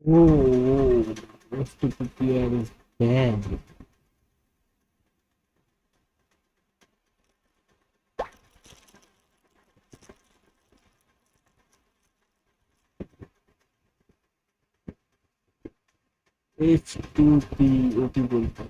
Oh, HTTPR is bad. H2P ওটি বলতে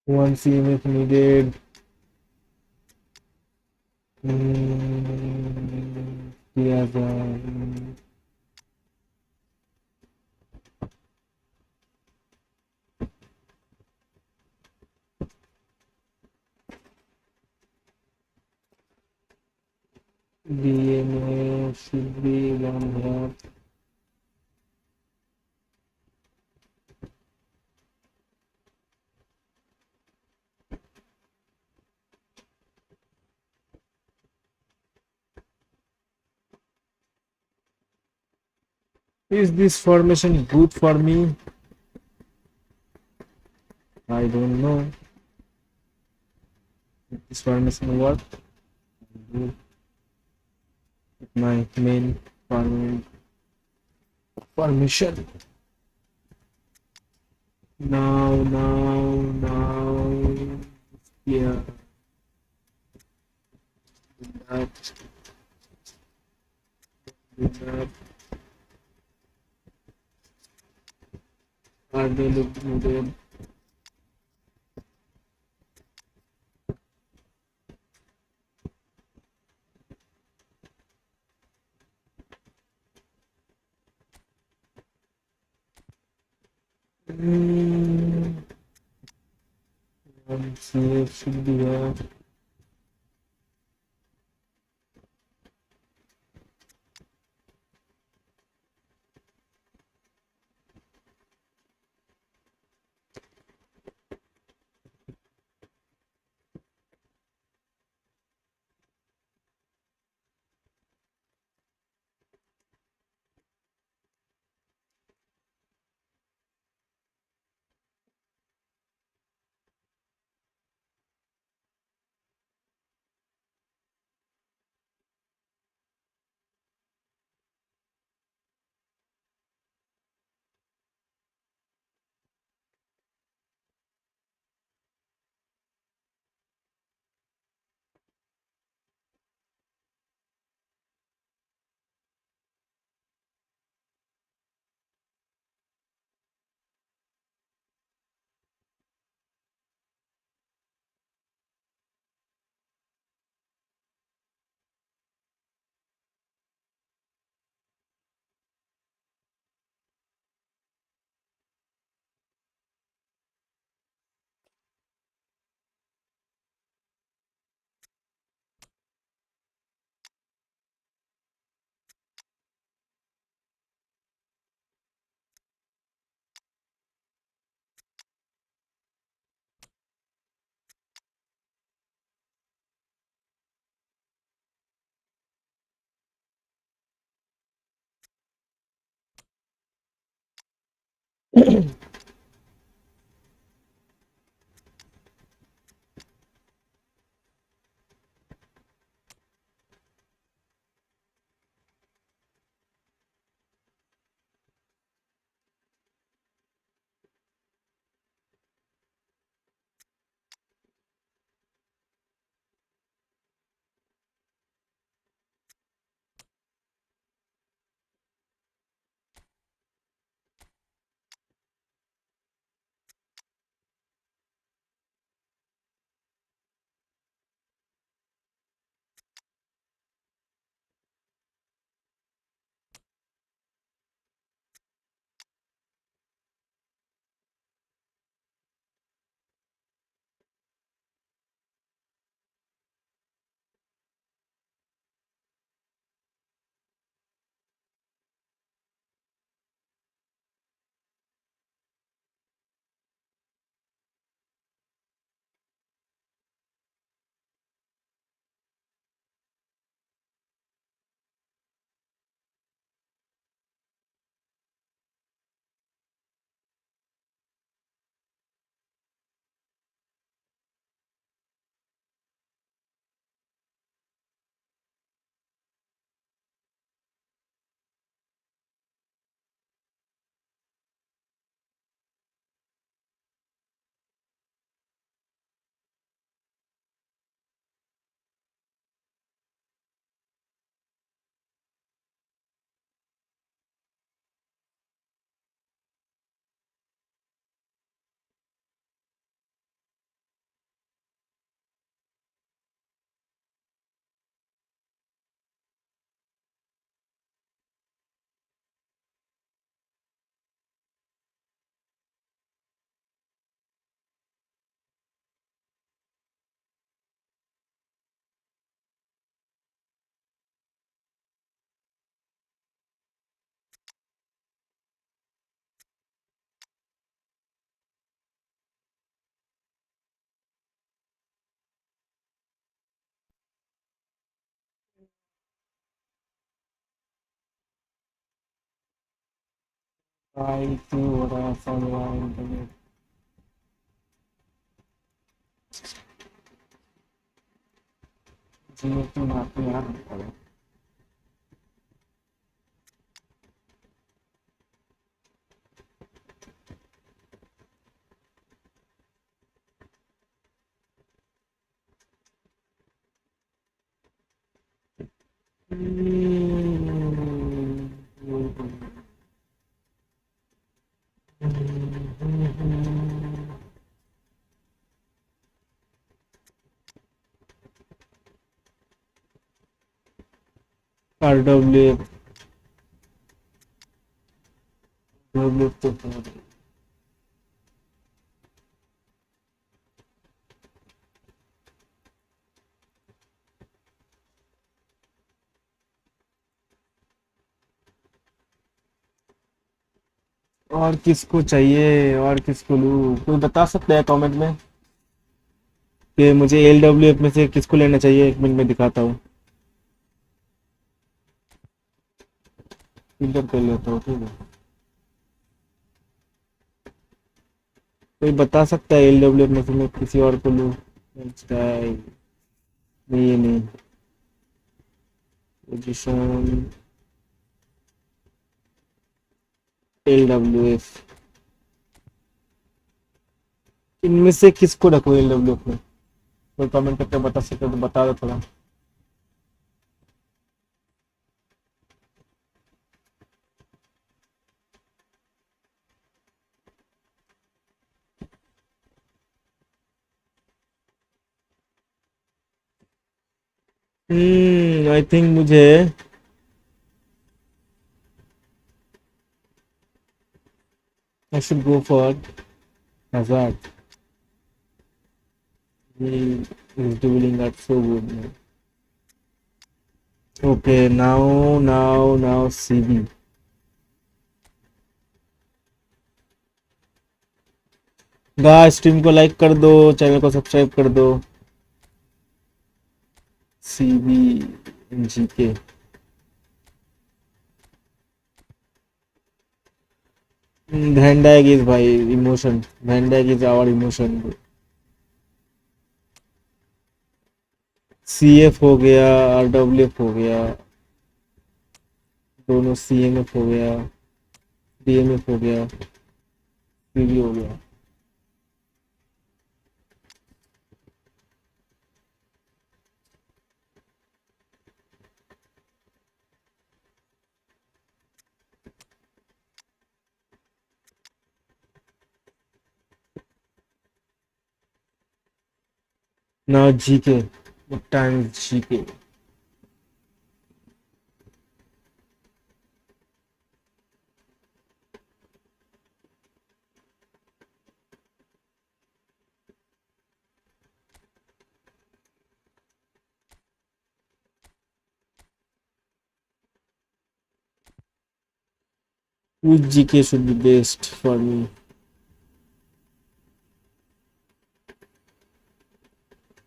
one CMF needed. Yeah, DMA should be one here. Is this formation good for me? I don't know. If this formation work with my main formation. Now, yeah, that, that, are they looking good? CF should be here. भाई क्यों हो रहा है ऐसा मेरा internet. जियो क्यों आती है यार। RW डब्ल्यू तो और किसको चाहिए और किसको लूँ, कोई बता सकता है कमेंट में कि मुझे LWF में से किसको लेना चाहिए। 1 मिनट में दिखाता हूँ। फिल्टर कर लेता हूँ, ठीक है। कोई बता सकता है LWF में से मैं किसी और को लूँ। स्काई नहीं, ये नहीं। पोजीशन LWF इनमें से किसको रखो LWF में। कोई कमेंट करके बता सकते हो तो बता दो थोड़ा। आई थिंक मुझे I should go for Hazard. He is doing that so good, man. Okay, now CB. Guys stream को लाइक कर दो, चैनल को सब्सक्राइब कर दो। CB GK Van Dijk is भाई emotion. Van Dijk is our emotion। CF हो गया, RWF हो गया, दोनों CMF हो गया, DMF हो गया, CB हो गया। Now GK, what time is GK? Which GK should be best for me?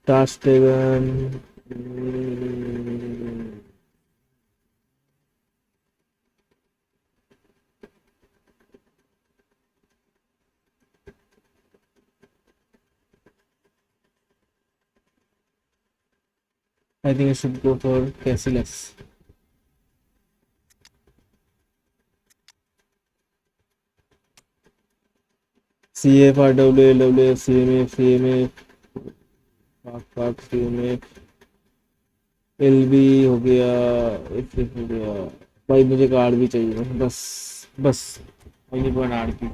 Task taken. I think I should go for Casillas. CF, RW, LWF, CMF, CMF, LB हो गया, FF हो गया। भाई मुझे कार्ड भी चाहिए, बस बस। आई नीड वन आर की।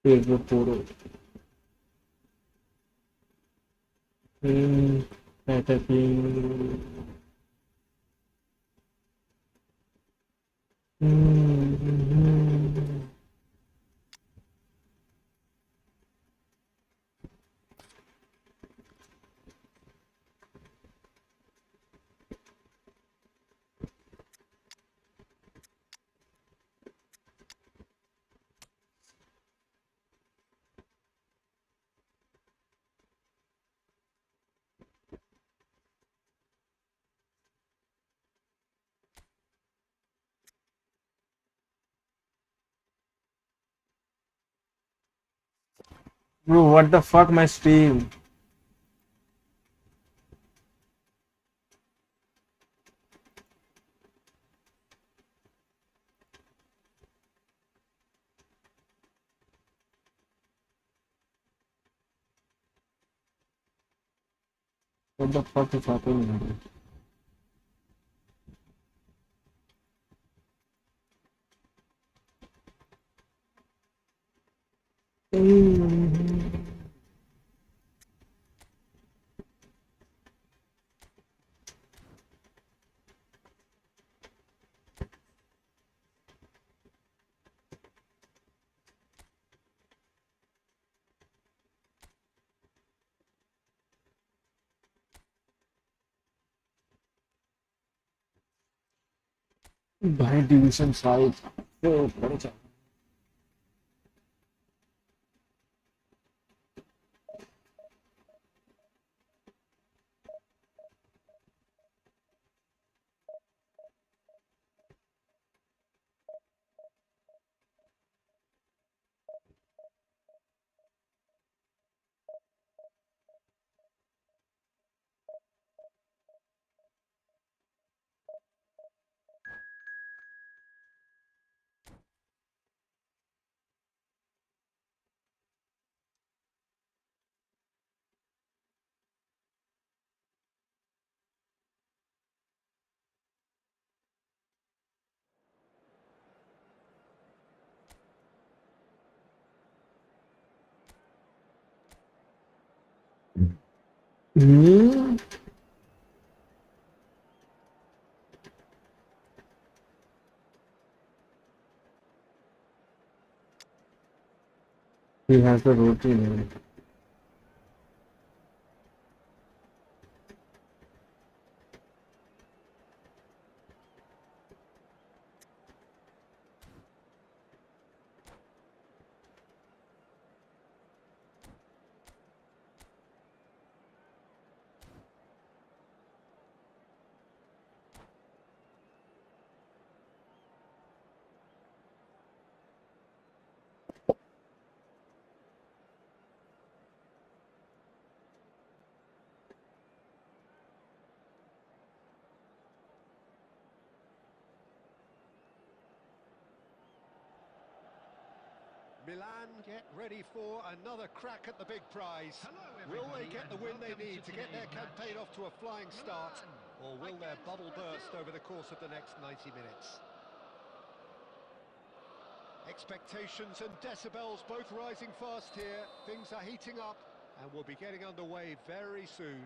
फिर पूरा attacking. Bro, what the fuck, my stream? What the fuck is happening? भाई डिवीजन 5 तो बड़े चल। Hmm? He has the routine. Milan get ready for another crack at the big prize. Will they get the win they need to get their campaign off to a flying start, or will their bubble burst over the course of the next 90 minutes? Expectations and decibels both rising fast here. Things are heating up and we'll be getting underway very soon.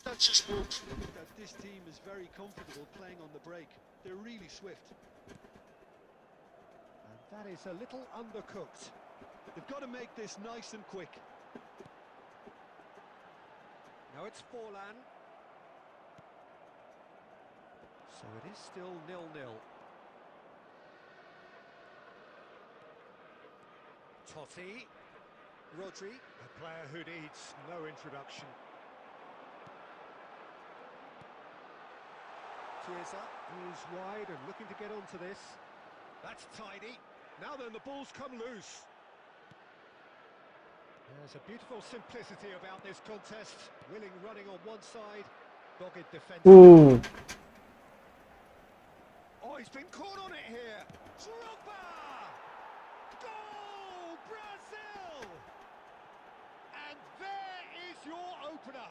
That's just walks that this team is very comfortable playing on the break. They're really swift. And that is a little undercooked. They've got to make this nice and quick. Now it's Forlan. So it is still 0-0. Totti. Rodri, a player who needs no introduction. Chiesa is wide and looking to get onto this. That's tidy. Now then, the ball's come loose. There's a beautiful simplicity about this contest. Willing running on one side, dogged defence. Ooh. Oh, he's been caught on it here. Drogba! Goal, Brazil! And there is your opener.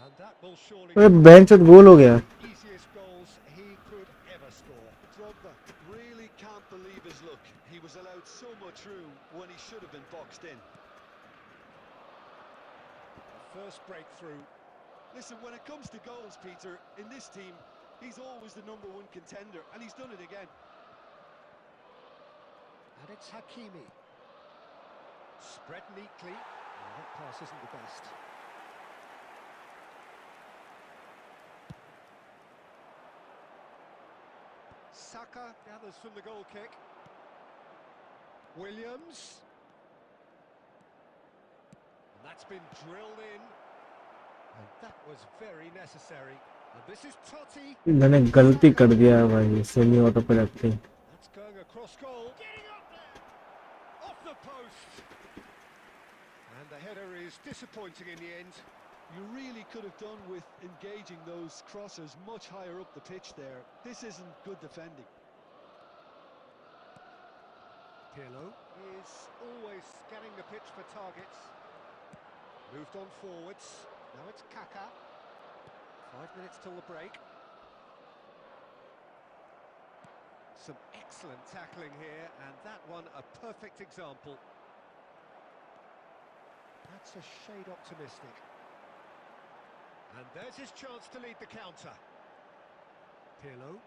And that will surely अरे bench पे गोल हो गया. be the easiest goals he could ever score. Drogba really can't believe his luck. He was allowed so much room when he should have been boxed in. First breakthrough. Listen, when it comes to goals, Peter, in this team, he's always the number one contender, and he's done it again. And it's Hakimi. Spread neatly. Oh, that pass isn't the best. Saka gathers from the goal kick. Williams. And that's been drilled in. And that was very necessary. And this is Totti. मैंने गलती कर दिया भाई. Semi auto पे रखते. That's going across goal. Getting up there. Off the post. And the header is disappointing in the end. You really could have done with engaging those crossers much higher up the pitch there. This isn't good defending. Pirlo is always scanning the pitch for targets. Moved on forwards. Now it's Kaka. 5 minutes till the break. Some excellent tackling here, and that one a perfect example. That's a shade optimistic. And there's his chance to lead the counter. Pirlo.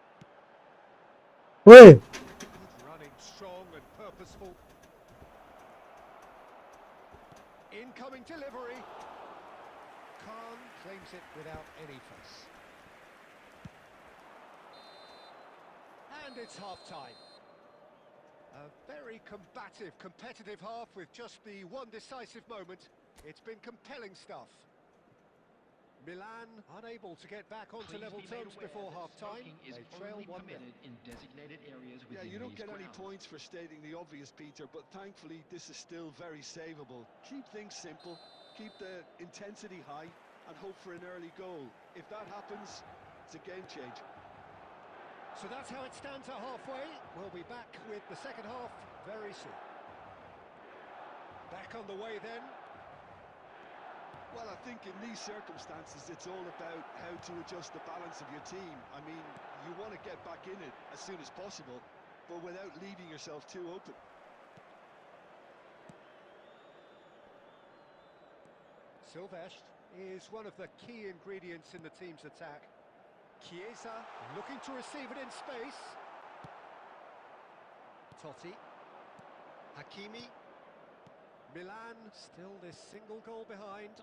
ओए. Running strong and purposeful. Incoming delivery. Khan claims it without any fuss. And it's half-time. A very combative, competitive half with just the one decisive moment. It's been compelling stuff. Milan unable to get back onto level terms before half-time. They trail 1-0. Yeah, you don't get any points for stating the obvious, Peter, but thankfully this is still very savable. Keep things simple, keep the intensity high, and hope for an early goal. If that happens, it's a game changer. So that's how it stands at halfway. We'll be back with the second half very soon. Back on the way then. Well, I think in these circumstances, it's all about how to adjust the balance of your team. I mean, you want to get back in it as soon as possible, but without leaving yourself too open. Silvestre is one of the key ingredients in the team's attack. Chiesa looking to receive it in space. Totti. Hakimi. Milan still this single goal behind.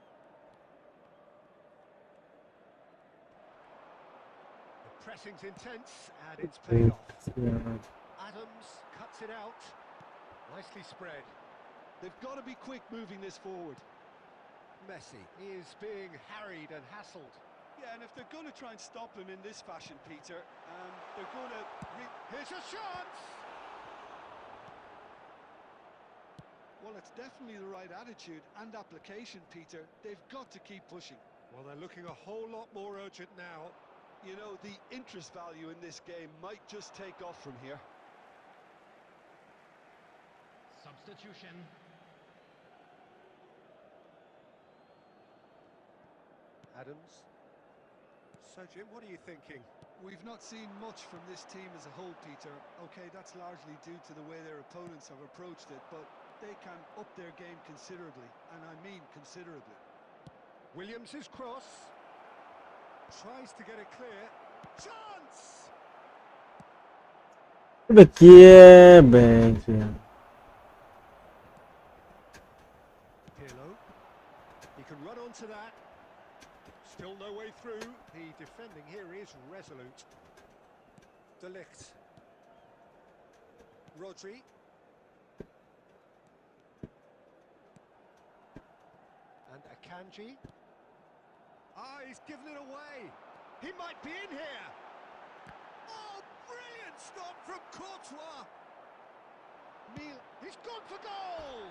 The pressing's intense and it's paid off. Adams cuts it out. Nicely spread. They've got to be quick moving this forward. Messi is being harried and hassled. Yeah, and if they're going to try and stop him in this fashion, Peter, they're going to... Here's a chance! Well, it's definitely the right attitude and application, Peter. They've got to keep pushing. Well, they're looking a whole lot more urgent now. You know, the interest value in this game might just take off from here. Substitution. Adams. So, Jim, what are you thinking? We've not seen much from this team as a whole, Peter. Okay, that's largely due to the way their opponents have approached it, but they can up their game considerably, and I mean considerably. Williams' cross. Tries to get it clear. Chance! देखिए bench यार. Pirlo. He can run onto that. Still no way through. The defending here is resolute. De Ligt. Rodri. And Akanji. Ah, he's given it away. He might be in here. Oh, brilliant stop from Courtois. He's gone for goal.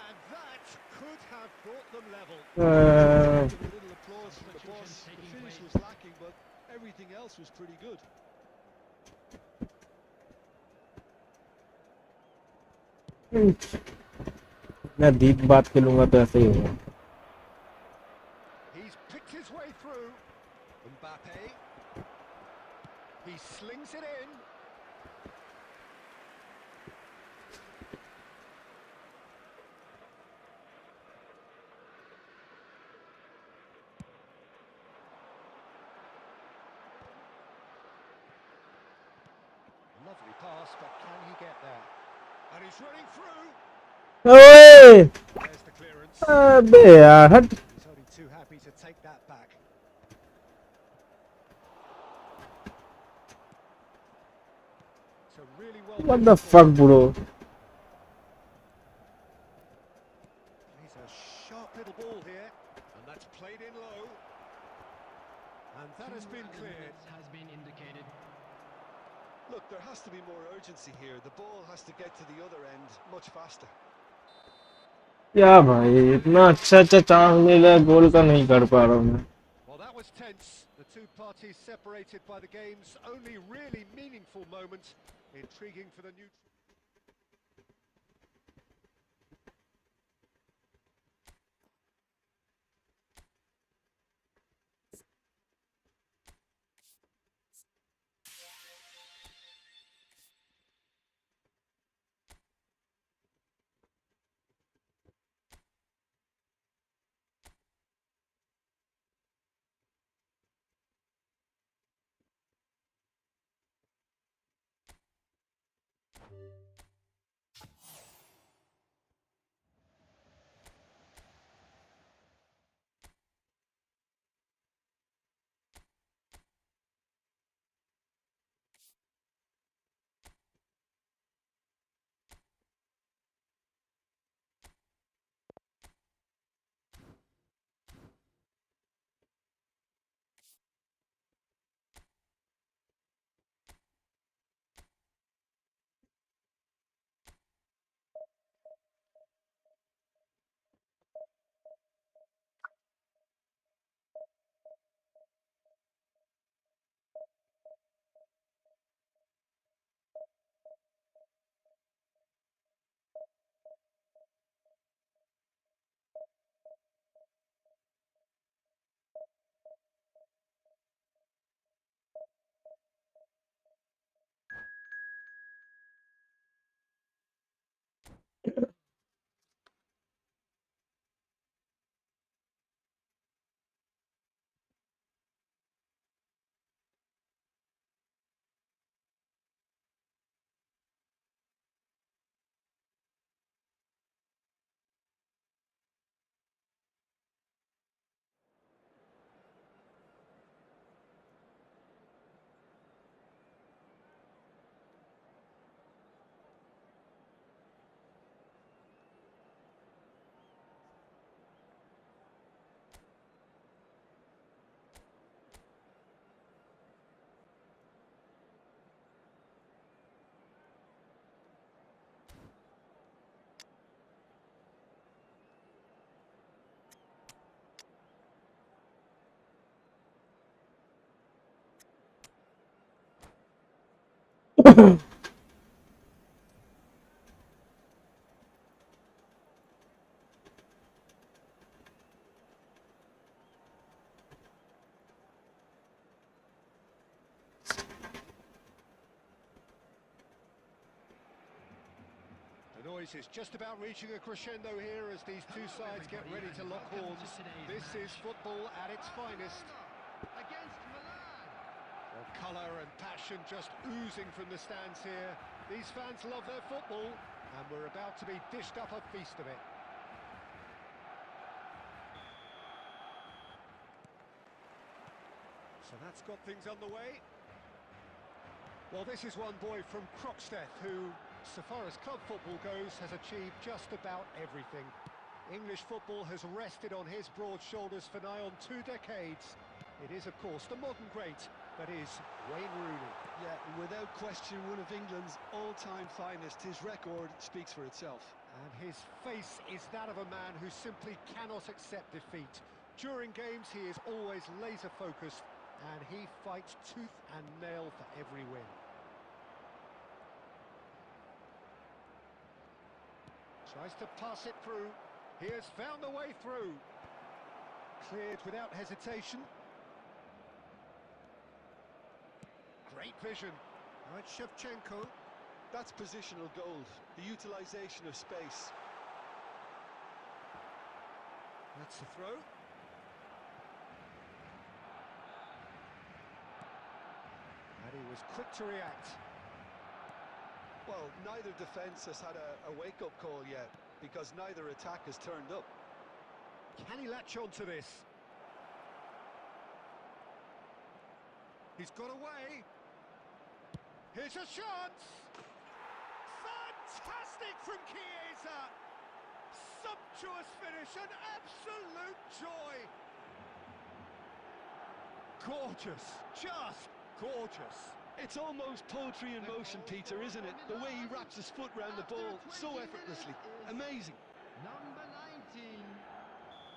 And that could have brought them level. A little applause from the boss. The finish was lacking, but everything else was pretty good. मैं deep बात करूंगा तो ऐसे ही होगा. He's picked his way through. Mbappe. He slings it in. Lovely pass, but can he get there? And he's running through. ओए There's the clearance. अबे यार हट. He's only too happy to take that back. So really well. What the fuck, bro? He's a sharp little ball here, and that's played in low. And that has been cleared. Has been indicated. Look, there has to be more urgency here. The ball has to get to the other end much faster. क्या भाई इतना अच्छा अच्छा chance मिला गोल का नहीं कर पा रहा हूँ मैं. Well, that was tense. The two parties separated by the game's only really meaningful moment. Intriguing for the neutral. The noise is just about reaching a crescendo here as these two sides get ready to lock horns. This is football at its finest. Against Milan. Well, colour and passion just oozing from the stands here. These fans love their football, and we're about to be dished up a feast of it. So that's got things underway. Well, this is one boy from Croxteth who, so far as club football goes, has achieved just about everything. English football has rested on his broad shoulders for nigh on 2 decades. It is, of course, the modern great that is Wayne Rooney. Yeah, without question, one of England's all-time finest. His record speaks for itself. And his face is that of a man who simply cannot accept defeat. During games, he is always laser-focused, and he fights tooth and nail for every win. Tries to pass it through. He has found a way through. Cleared without hesitation. Great vision. Right, Shevchenko. That's positional gold, the utilisation of space. That's the throw. And he was quick to react. Well, neither defence has had a wake-up call yet, because neither attack has turned up. Can he latch on to this? He's got away. Here's a chance. Fantastic from Chiesa. Sumptuous finish, an absolute joy. Gorgeous, just gorgeous. It's almost poetry in motion, Peter, isn't it? The way he wraps his foot round the ball so effortlessly. Amazing. Number 19,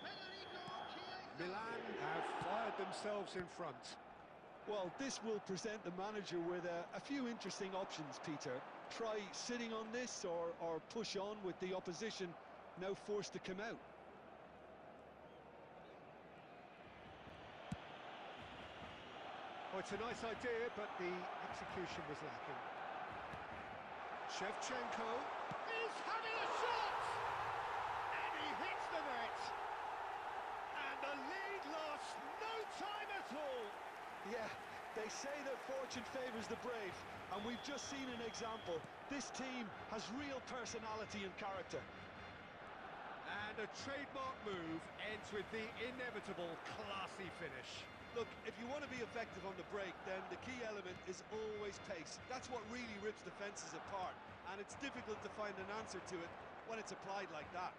Federico Chiesa. Milan have fired themselves in front. Well, this will present the manager with a few interesting options, Peter. Try sitting on this or push on with the opposition now forced to come out. Oh, it's a nice idea, but the execution was lacking. Shevchenko is having a shot! And he hits the net! And the lead lost no time at all! Yeah, they say that fortune favours the brave, and we've just seen an example. This team has real personality and character. And a trademark move ends with the inevitable classy finish. Look, if you want to be effective on the break, then the key element is always pace. That's what really rips defences apart, and it's difficult to find an answer to it when it's applied like that.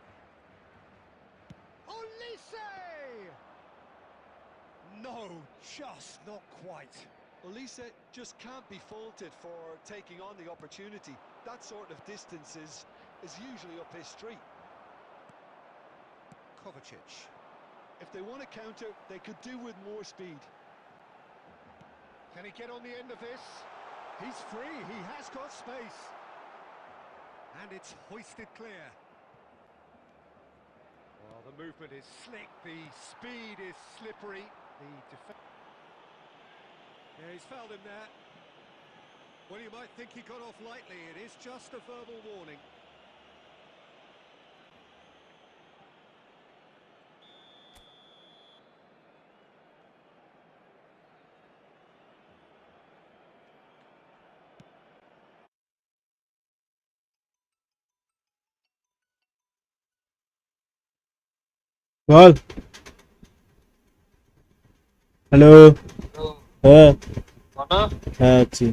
Olise! No, just not quite. Olise just can't be faulted for taking on the opportunity. That sort of distance is usually up his street. Kovacic. If they want to counter, they could do with more speed. Can he get on the end of this? He's free, he has got space. And it's hoisted clear. Well, the movement is slick, the speed is slippery. The defense... Yeah, he's fouled him there. Well, you might think he got off lightly. It is just a verbal warning. बोल hello हाँ हाँ अच्छी